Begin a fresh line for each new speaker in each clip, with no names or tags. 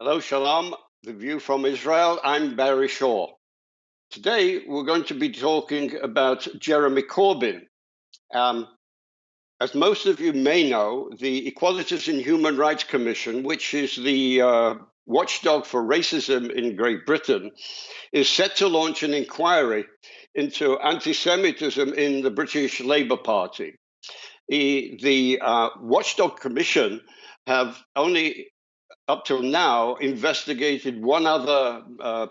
Hello, Shalom, the view from Israel. I'm Barry Shaw. Today, we're going to be talking about Jeremy Corbyn. As most of you may know, the Equalities and Human Rights Commission, which is the watchdog for racism in Great Britain, is set to launch an inquiry into anti-Semitism in the British Labour Party. The Watchdog Commission have only up till now investigated one other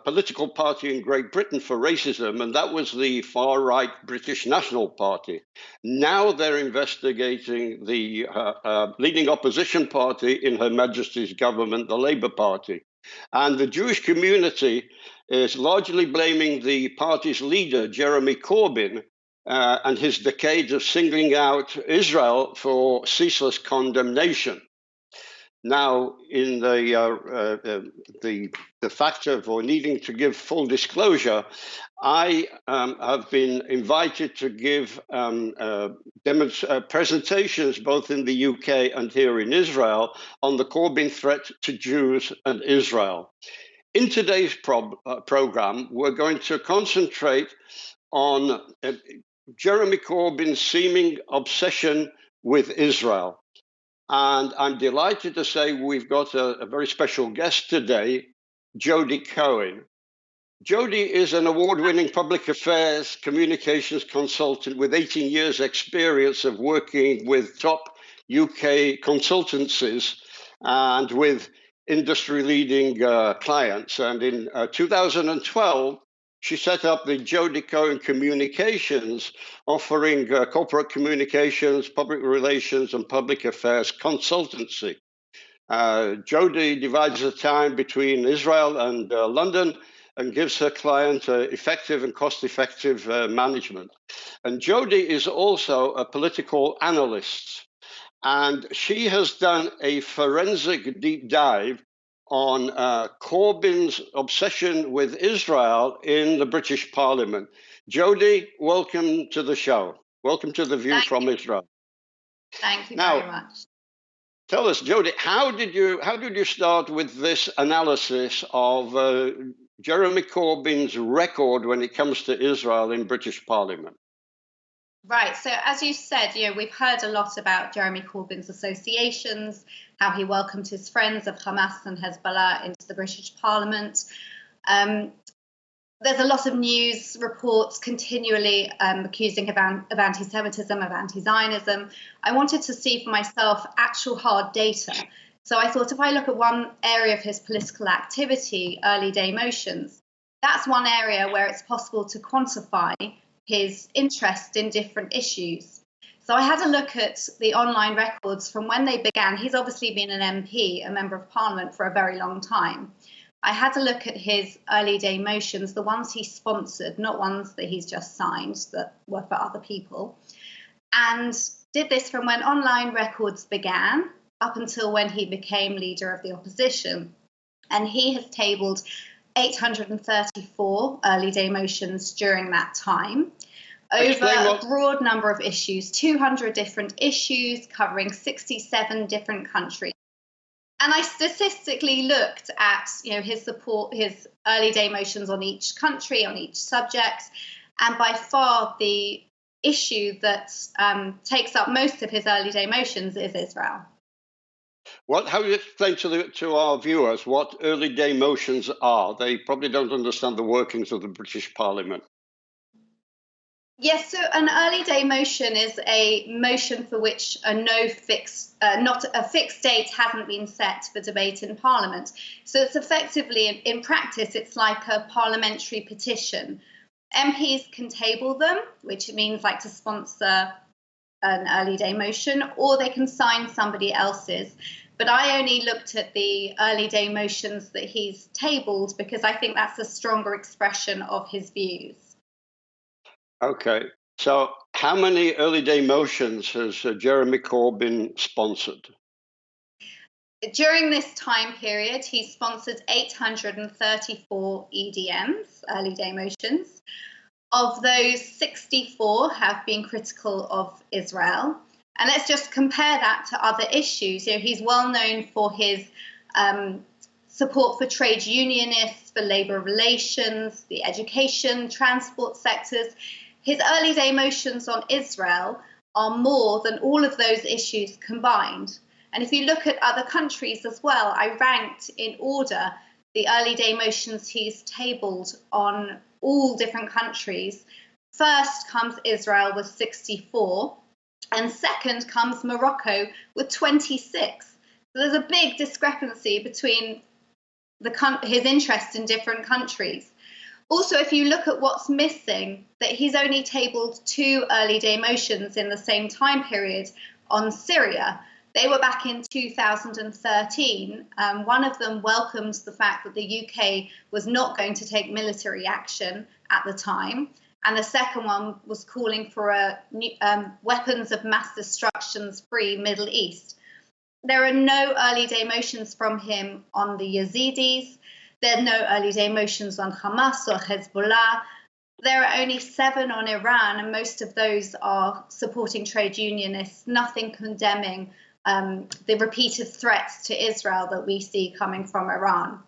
political party in Great Britain for racism, and that was the far-right British National Party. Now they're investigating the leading opposition party in Her Majesty's government, the Labour Party. And the Jewish community is largely blaming the party's leader, Jeremy Corbyn, and his decades of singling out Israel for ceaseless condemnation. Now, in the factor of needing to give full disclosure, I have been invited to give presentations both in the UK and here in Israel on the Corbyn threat to Jews and Israel. In today's program, we're going to concentrate on Jeremy Corbyn's seeming obsession with Israel. And I'm delighted to say we've got a very special guest today, Jody Cohen. Jody is an award-winning public affairs communications consultant with 18 years experience of working with top UK consultancies and with industry-leading clients. And in 2012, she set up the Jody Cohen Communications, offering corporate communications, public relations, and public affairs consultancy. Jody divides her time between Israel and London and gives her client effective and cost-effective management. And Jody is also a political analyst, and she has done a forensic deep dive on Corbyn's obsession with Israel in the British Parliament. Jody, welcome to the show. Welcome to The View from Israel.
Thank you very much.
Tell us, Jody, how did you start with this analysis of Jeremy Corbyn's record when it comes to Israel in British Parliament?
Right. So as you said, we've heard a lot about Jeremy Corbyn's associations, how he welcomed his friends of Hamas and Hezbollah into the British Parliament. There's a lot of news reports continually accusing him of anti-Semitism, of anti-Zionism. I wanted to see for myself actual hard data. So I thought if I look at one area of his political activity, early day motions, that's one area where it's possible to quantify his interest in different issues. So I had a look at the online records from when they began. He's obviously been an MP, a member of parliament, for a very long time. I had a look at his early day motions, the ones he sponsored, not ones that he's just signed that were for other people, and did this from when online records began up until when he became leader of the opposition. And he has tabled 834 early day motions during that time over a broad number of issues, 200 different issues covering 67 different countries. And I statistically looked at his early day motions on each country, on each subject, and by far the issue that takes up most of his early day motions is Israel.
How do you explain to our viewers what early day motions are? They probably don't understand the workings of the British Parliament.
Yes, so an early day motion is a motion for which not a fixed date hasn't been set for debate in Parliament. So it's effectively, in practice, it's like a parliamentary petition. MPs can table them, which means like to sponsor an early day motion, or they can sign somebody else's. But I only looked at the early day motions that he's tabled because I think that's a stronger expression of his views.
Okay, so how many early day motions has Jeremy Corbyn sponsored?
During this time period, he sponsored 834 EDMs, early day motions. Of those, 64 have been critical of Israel. And let's just compare that to other issues. He's well known for his support for trade unionists, for labour relations, the education, transport sectors. His early day motions on Israel are more than all of those issues combined. And if you look at other countries as well, I ranked in order the early day motions he's tabled on all different countries. First comes Israel with 64, and second comes Morocco with 26. So there's a big discrepancy between his interest in different countries. Also, if you look at what's missing, that he's only tabled 2 early day motions in the same time period on Syria. They were back in 2013. One of them welcomes the fact that the UK was not going to take military action at the time. And the second one was calling for a weapons of mass destruction-free Middle East. There are no early day motions from him on the Yazidis. There are no early day motions on Hamas or Hezbollah. There are only 7 on Iran, and most of those are supporting trade unionists, nothing condemning the repeated threats to Israel that we see coming from Iran.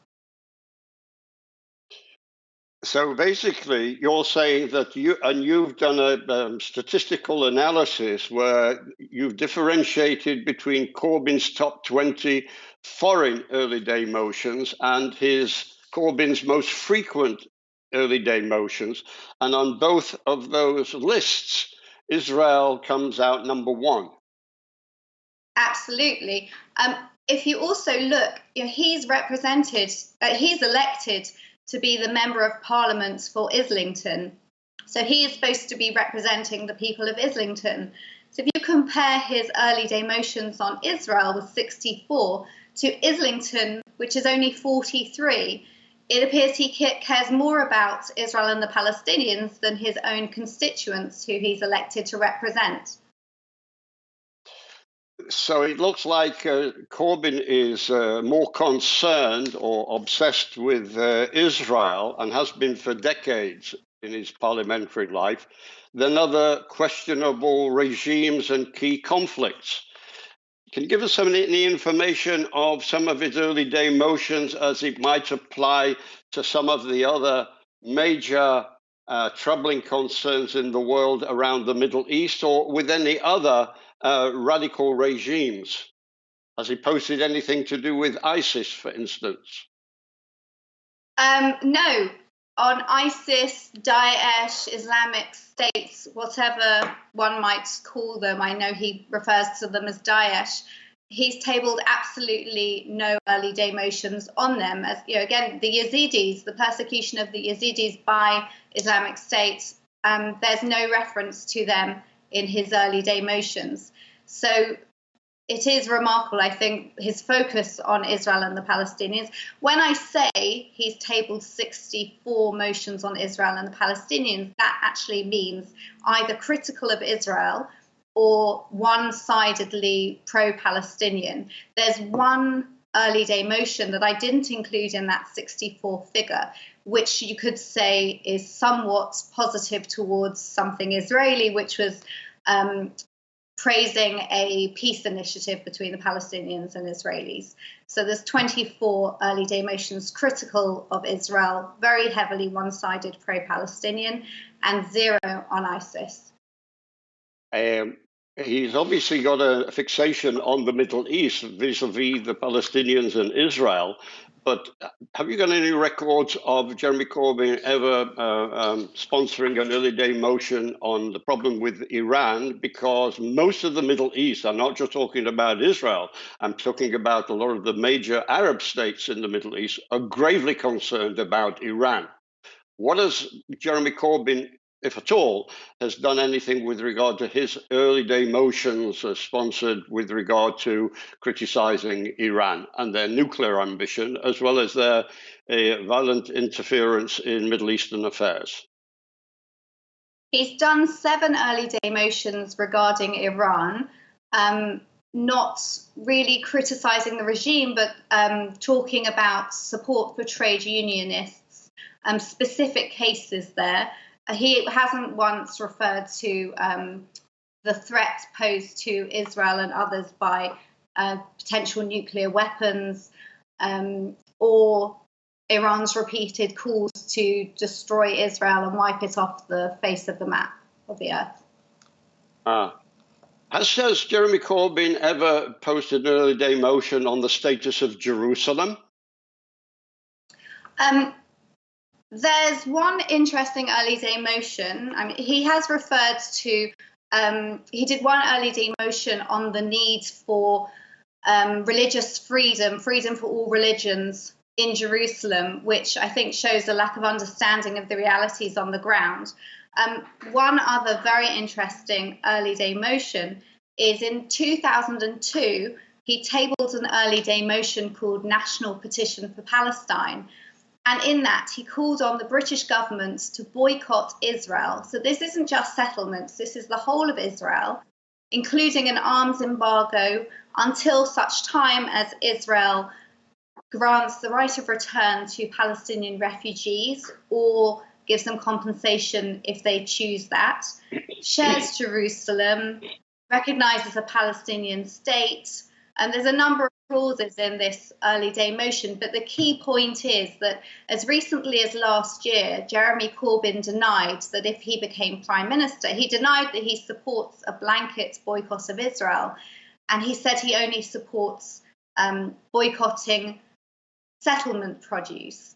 So basically, you're saying that you've done a statistical analysis where you've differentiated between Corbyn's top 20 foreign early day motions and Corbyn's most frequent early day motions. And on both of those lists, Israel comes out number 1.
Absolutely. If you also look, he's elected to be the Member of Parliament for Islington. So he is supposed to be representing the people of Islington. So if you compare his early day motions on Israel with 64 to Islington, which is only 43, it appears he cares more about Israel and the Palestinians than his own constituents who he's elected to represent.
So it looks like Corbyn is more concerned or obsessed with Israel, and has been for decades in his parliamentary life, than other questionable regimes and key conflicts. Can you give us any information of some of his early day motions as it might apply to some of the other major troubling concerns in the world around the Middle East, or with any other radical regimes? Has he posted anything to do with ISIS, for instance?
No. On ISIS, Daesh, Islamic States, whatever one might call them, I know he refers to them as Daesh, he's tabled absolutely no early day motions on them. As again, the Yazidis, the persecution of the Yazidis by Islamic State, there's no reference to them in his early day motions. So it is remarkable, I think, his focus on Israel and the Palestinians. When I say he's tabled 64 motions on Israel and the Palestinians, that actually means either critical of Israel or one-sidedly pro-Palestinian. There's one early day motion that I didn't include in that 64 figure, which you could say is somewhat positive towards something Israeli, which was praising a peace initiative between the Palestinians and Israelis. So there's 24 early day motions critical of Israel, very heavily one-sided pro-Palestinian, and 0 on ISIS.
He's obviously got a fixation on the Middle East vis-a-vis the Palestinians and Israel. But have you got any records of Jeremy Corbyn ever sponsoring an early day motion on the problem with Iran? Because most of the Middle East, I'm not just talking about Israel, I'm talking about a lot of the major Arab states in the Middle East, are gravely concerned about Iran. What has Jeremy Corbyn, if at all, has done anything with regard to his early day motions sponsored with regard to criticizing Iran and their nuclear ambition, as well as their violent interference in Middle Eastern affairs?
He's done 7 early day motions regarding Iran, not really criticizing the regime, but talking about support for trade unionists, specific cases there. He hasn't once referred to the threat posed to Israel and others by potential nuclear weapons. or Iran's repeated calls to destroy Israel and wipe it off the face of the map of the earth.
Has Jeremy Corbyn ever posted an early day motion on the status of Jerusalem?
There's one interesting early day motion. I mean, he has referred to, he did one early day motion on the need for religious freedom for all religions in Jerusalem, which I think shows a lack of understanding of the realities on the ground. One other very interesting early day motion is in 2002, he tabled an early day motion called National Petition for Palestine. And in that, he called on the British government to boycott Israel. So this isn't just settlements, this is the whole of Israel, including an arms embargo until such time as Israel grants the right of return to Palestinian refugees or gives them compensation if they choose that, shares Jerusalem, recognizes a Palestinian state. And there's a number of clauses in this early day motion, but the key point is that as recently as last year, Jeremy Corbyn denied that if he became prime minister, he denied that he supports a blanket boycott of Israel. And he said he only supports boycotting settlement produce.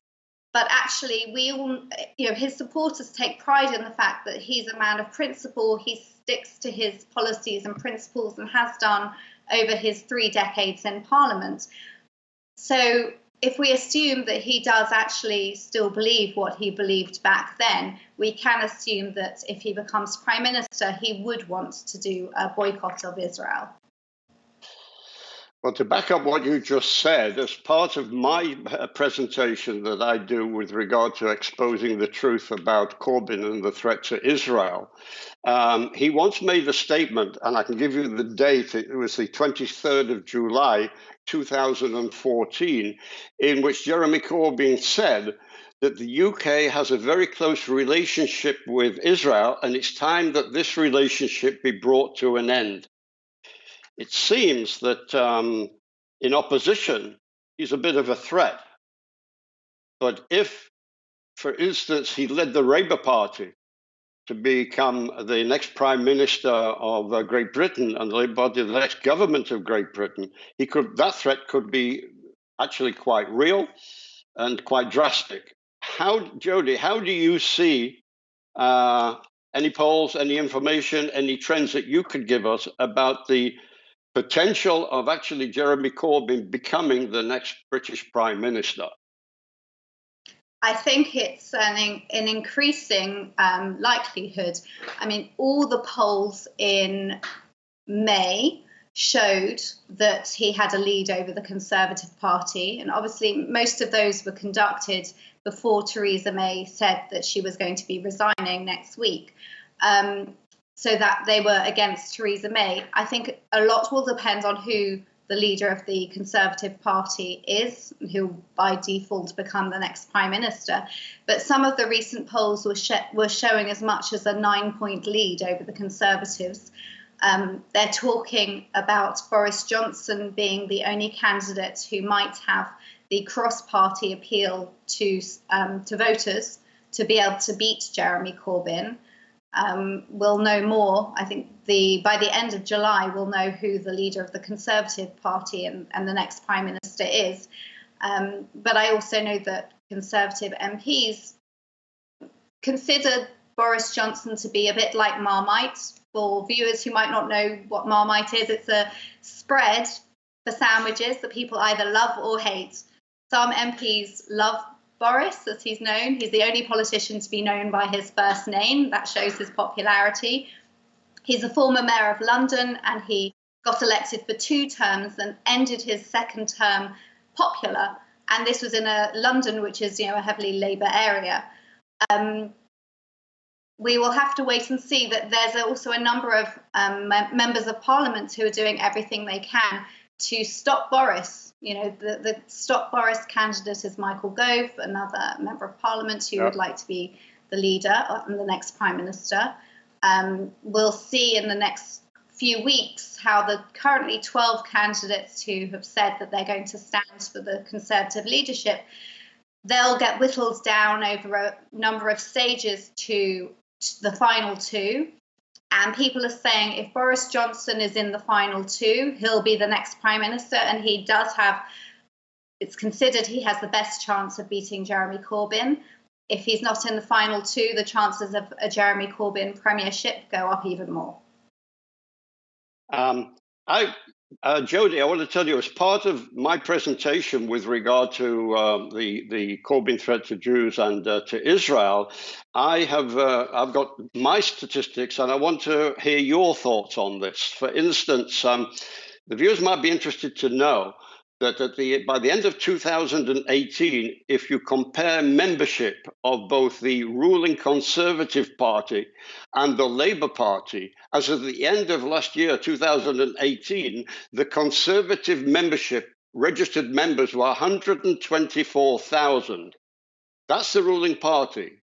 But actually, we all, his supporters take pride in the fact that he's a man of principle. He sticks to his policies and principles and has done over his 3 decades in Parliament. So if we assume that he does actually still believe what he believed back then, we can assume that if he becomes prime minister, he would want to do a boycott of Israel.
Well, to back up what you just said, as part of my presentation that I do with regard to exposing the truth about Corbyn and the threat to Israel, he once made a statement, and I can give you the date, it was the 23rd of July, 2014, in which Jeremy Corbyn said that the UK has a very close relationship with Israel, and it's time that this relationship be brought to an end. It seems that in opposition, he's a bit of a threat. But if, for instance, he led the Labour Party to become the next Prime Minister of Great Britain and the next government of Great Britain, that threat could be actually quite real and quite drastic. Jodie, how do you see any polls, any information, any trends that you could give us about the potential of actually Jeremy Corbyn becoming the next British Prime Minister?
I think it's an increasing likelihood. I mean, all the polls in May showed that he had a lead over the Conservative Party. And obviously, most of those were conducted before Theresa May said that she was going to be resigning next week. So that they were against Theresa May. I think a lot will depend on who the leader of the Conservative Party is, who by default become the next Prime Minister. But some of the recent polls were showing as much as a 9-point lead over the Conservatives. They're talking about Boris Johnson being the only candidate who might have the cross-party appeal to voters to be able to beat Jeremy Corbyn. We'll know more. I think by the end of July, we'll know who the leader of the Conservative Party and the next Prime Minister is. But I also know that Conservative MPs consider Boris Johnson to be a bit like Marmite. For viewers who might not know what Marmite is, it's a spread for sandwiches that people either love or hate. Some MPs love Boris, as he's known. He's the only politician to be known by his first name. That shows his popularity. He's a former mayor of London, and he got elected for 2 terms and ended his second term popular. And this was in London, which is a heavily Labour area. We will have to wait and see. That there's also a number of members of Parliament who are doing everything they can to stop Boris. The Stop Boris candidate is Michael Gove, another member of Parliament who would like to be the leader and the next Prime Minister. We'll see in the next few weeks how the currently 12 candidates who have said that they're going to stand for the Conservative leadership, they'll get whittled down over a number of stages to the final two. And people are saying if Boris Johnson is in the final two, he'll be the next Prime Minister. And he does have, it's considered he has the best chance of beating Jeremy Corbyn. If he's not in the final two, the chances of a Jeremy Corbyn premiership go up even more.
Jodie, I want to tell you, as part of my presentation with regard to the Corbyn threat to Jews and to Israel, I've got my statistics, and I want to hear your thoughts on this. For instance, the viewers might be interested to know that by the end of 2018, if you compare membership of both the ruling Conservative Party and the Labour Party, as of the end of last year, 2018, the Conservative membership, registered members, were 124,000. That's the ruling party.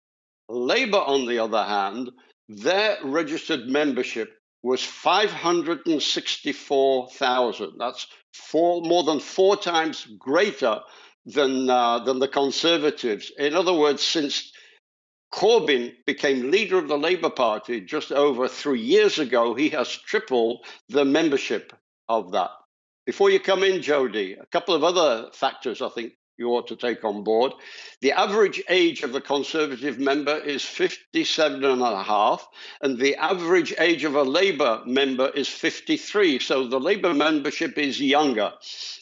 Labour, on the other hand, their registered membership was 564,000. That's more than 4 times greater than the Conservatives. In other words, since Corbyn became leader of the Labour Party just over 3 years ago, he has tripled the membership of that. Before you come in, Jodie, a couple of other factors I think you ought to take on board. The average age of the Conservative member is 57.5, and the average age of a Labour member is 53. So the Labour membership is younger.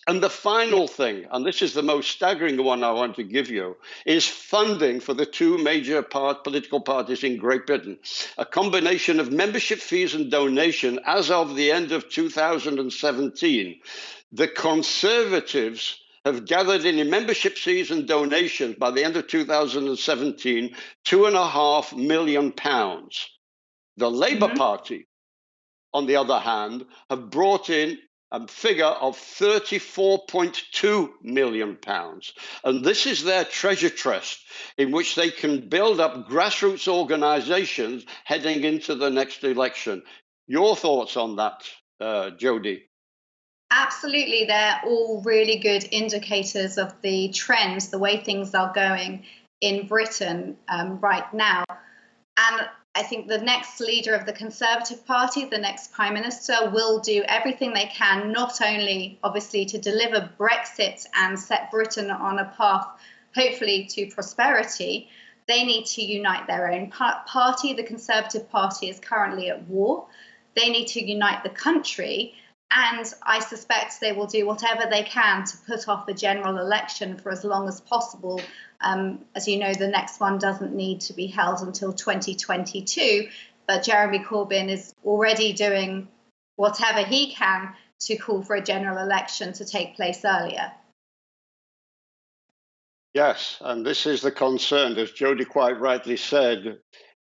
And the final thing, and this is the most staggering one I want to give you, is funding for the 2 major political parties in Great Britain. A combination of membership fees and donation as of the end of 2017. The Conservatives have gathered in membership fees and donations by the end of 2017, £2.5 million. The Labour Party, on the other hand, have brought in a figure of £34.2 million. And this is their treasure chest in which they can build up grassroots organisations heading into the next election. Your thoughts on that, Jodie?
Absolutely, they're all really good indicators of the trends, the way things are going in Britain right now. And I think the next leader of the Conservative Party, the next Prime Minister, will do everything they can, not only obviously to deliver Brexit and set Britain on a path, hopefully, to prosperity. They need to unite their own party. The Conservative Party is currently at war. They need to unite the country. And I suspect they will do whatever they can to put off the general election for as long as possible. As you know, the next one doesn't need to be held until 2022. But Jeremy Corbyn is already doing whatever he can to call for a general election to take place earlier.
Yes, and this is the concern. As Jodie quite rightly said,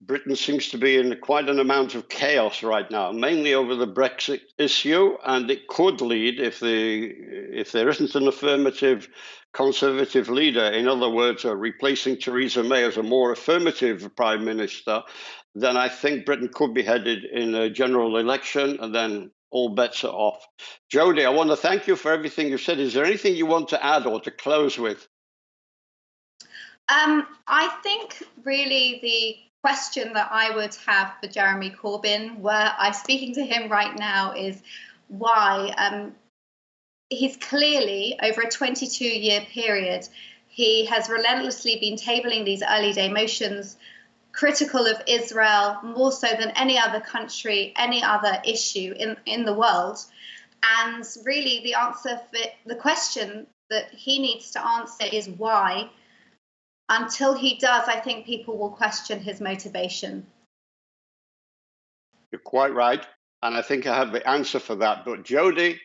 Britain seems to be in quite an amount of chaos right now, mainly over the Brexit issue, and it could lead, if there isn't an affirmative Conservative leader, in other words, replacing Theresa May as a more affirmative Prime Minister, then I think Britain could be headed in a general election, and then all bets are off. Jodie, I want to thank you for everything you've said. Is there anything you want to add or to close with?
I think really the question that I would have for Jeremy Corbyn, where I'm speaking to him right now, is why he's clearly, over a 22-year period, he has relentlessly been tabling these early day motions, critical of Israel more so than any other country, any other issue in the world. And really the answer for the question that he needs to answer is why. Until he does, I think people will question his motivation.
You're quite right. And I think I have the answer for that. But Jodie,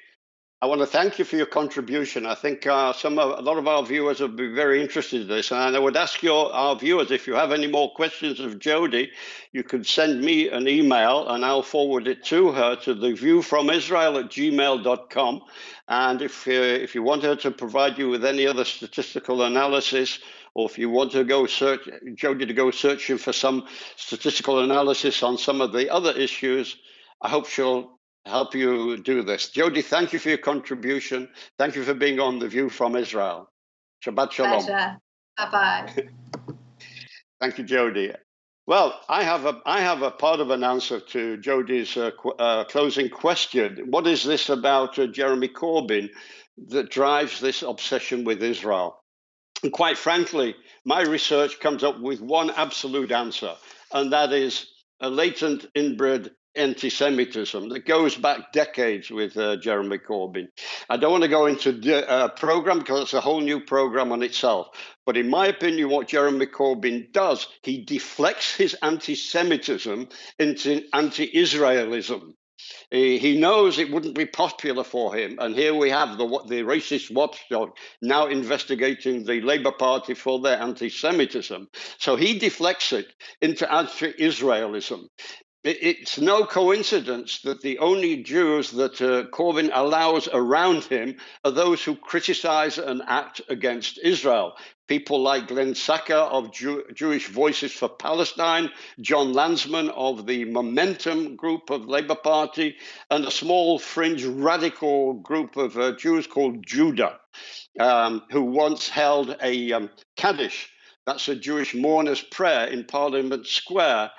I want to thank you for your contribution. I think a lot of our viewers will be very interested in this. And I would ask our viewers, if you have any more questions of Jodie, you could send me an email and I'll forward it to her to theviewfromisrael@gmail.com. And if you want her to provide you with any other statistical analysis, or if you want to go Jodie to go searching for some statistical analysis on some of the other issues, I hope she'll help you do this. Jody, thank you for your contribution. Thank you for being on The View from Israel. Shabbat Shalom.
Pleasure. Bye-bye.
Thank you, Jody. Well, I have a part of an answer to Jody's closing question. What is this about Jeremy Corbyn that drives this obsession with Israel? And quite frankly, my research comes up with one absolute answer, and that is a latent inbred anti-Semitism that goes back decades with Jeremy Corbyn. I don't want to go into the program because it's a whole new program on itself. But in my opinion, what Jeremy Corbyn does, he deflects his anti-Semitism into anti-Israelism. He knows it wouldn't be popular for him. And here we have the racist watchdog now investigating the Labour Party for their anti-Semitism. So he deflects it into anti-Israelism. It's no coincidence that the only Jews that Corbyn allows around him are those who criticize and act against Israel. People like Glenn Saka of Jewish Voices for Palestine, John Landsman of the Momentum group of Labour Party, and a small fringe radical group of Jews called Judah, who once held a Kaddish, that's a Jewish mourner's prayer in Parliament Square,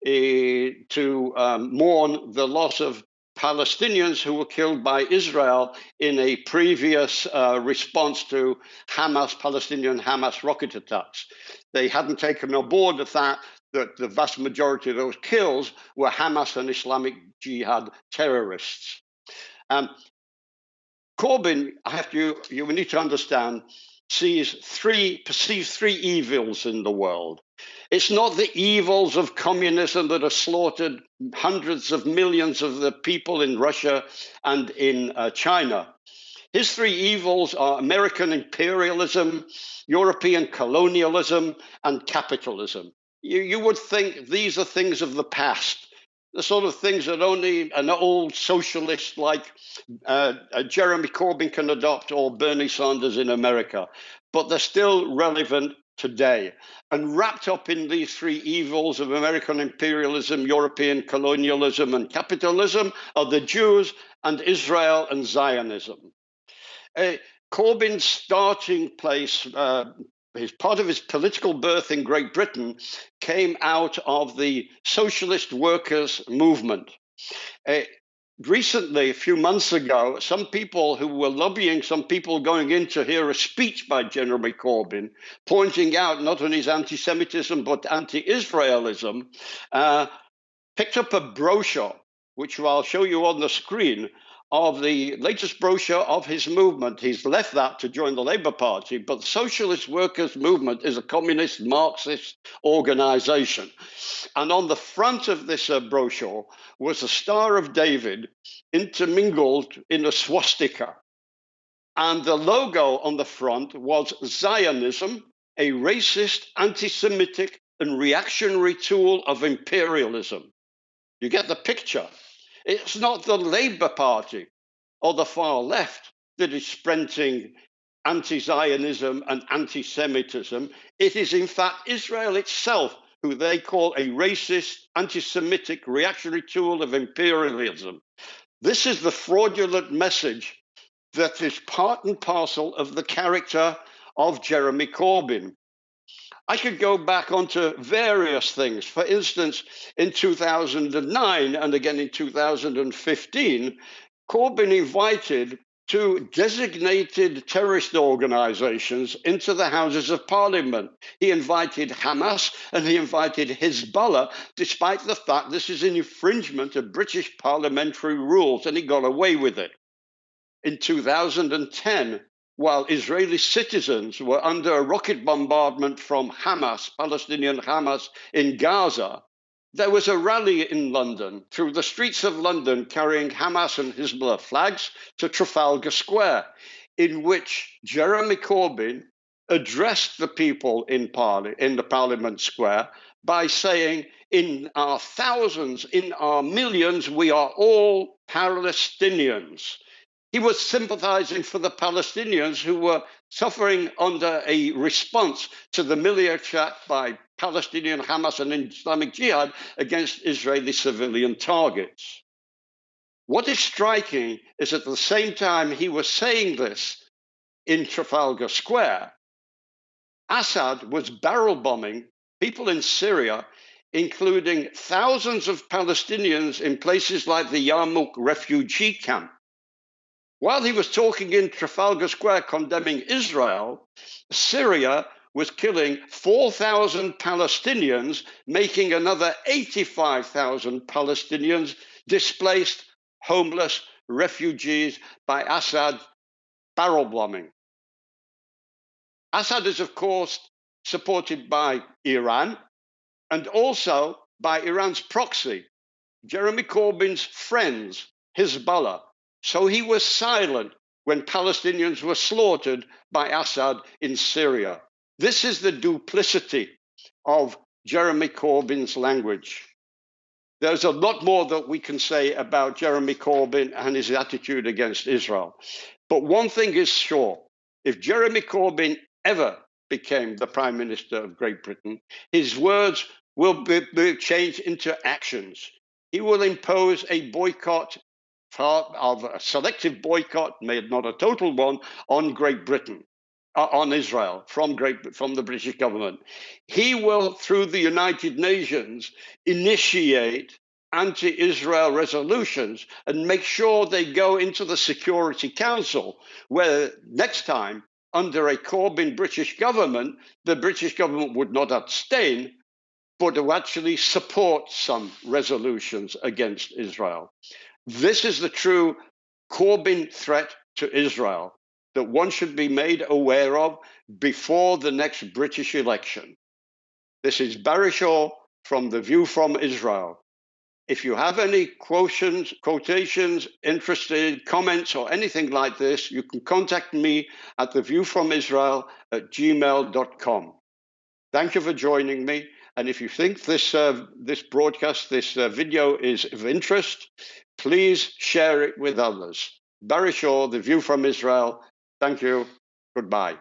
to mourn the loss of Palestinians who were killed by Israel in a previous response to Palestinian Hamas rocket attacks. They hadn't taken on board the fact that the vast majority of those kills were Hamas and Islamic Jihad terrorists. Corbyn, you need to understand, perceives three evils in the world. It's not the evils of communism that have slaughtered hundreds of millions of the people in Russia and in China. His three evils are American imperialism, European colonialism, and capitalism. You would think these are things of the past, the sort of things that only an old socialist like Jeremy Corbyn can adopt, or Bernie Sanders in America. But they're still relevant today. And wrapped up in these three evils of American imperialism, European colonialism, and capitalism are the Jews and Israel and Zionism. Corbyn's starting place, part of his political birth in Great Britain, came out of the socialist workers' movement. Recently, a few months ago, some people who were lobbying, some people going in to hear a speech by Jeremy Corbyn, pointing out not only his anti-Semitism but anti-Israelism, picked up a brochure, which I'll show you on the screen, of the latest brochure of his movement. He's left that to join the Labour Party, but the Socialist Workers' Movement is a communist Marxist organization. And on the front of this brochure was a Star of David intermingled in a swastika. And the logo on the front was Zionism, a racist, anti-Semitic, and reactionary tool of imperialism. You get the picture. It's not the Labour Party or the far left that is sprinting anti-Zionism and anti-Semitism. It is, in fact, Israel itself, who they call a racist, anti-Semitic, reactionary tool of imperialism. This is the fraudulent message that is part and parcel of the character of Jeremy Corbyn. I could go back onto various things. For instance, in 2009 and again in 2015, Corbyn invited two designated terrorist organizations into the Houses of Parliament. He invited Hamas and he invited Hezbollah, despite the fact this is an infringement of British parliamentary rules, and he got away with it. In 2010, while Israeli citizens were under a rocket bombardment from Hamas, Palestinian Hamas in Gaza, there was a rally in London, through the streets of London, carrying Hamas and Hezbollah flags to Trafalgar Square, in which Jeremy Corbyn addressed the people in the Parliament Square by saying, in our thousands, in our millions, we are all Palestinians. He was sympathizing for the Palestinians who were suffering under a response to the militia attack by Palestinian Hamas and Islamic Jihad against Israeli civilian targets. What is striking is at the same time he was saying this in Trafalgar Square, Assad was barrel bombing people in Syria, including thousands of Palestinians in places like the Yarmouk refugee camp. While he was talking in Trafalgar Square condemning Israel, Syria was killing 4,000 Palestinians, making another 85,000 Palestinians displaced, homeless, refugees by Assad barrel bombing. Assad is, of course, supported by Iran and also by Iran's proxy, Jeremy Corbyn's friends, Hezbollah. So he was silent when Palestinians were slaughtered by Assad in Syria. This is the duplicity of Jeremy Corbyn's language. There's a lot more that we can say about Jeremy Corbyn and his attitude against Israel. But one thing is sure, if Jeremy Corbyn ever became the Prime Minister of Great Britain, his words will be changed into actions. He will impose a boycott, of a selective boycott, made not a total one, on Great Britain, on Israel from the British government. He will, through the United Nations, initiate anti-Israel resolutions and make sure they go into the Security Council, where next time, under a Corbyn British government, the British government would not abstain, but to actually support some resolutions against Israel. This is the true Corbyn threat to Israel that one should be made aware of before the next British election. This is Barry Shaw from The View from Israel. If you have any quotations, interested comments, or anything like this, you can contact me at theviewfromisrael@gmail.com. Thank you for joining me. And if you think this broadcast, this video is of interest, please share it with others. Barry Shaw, The View from Israel. Thank you. Goodbye.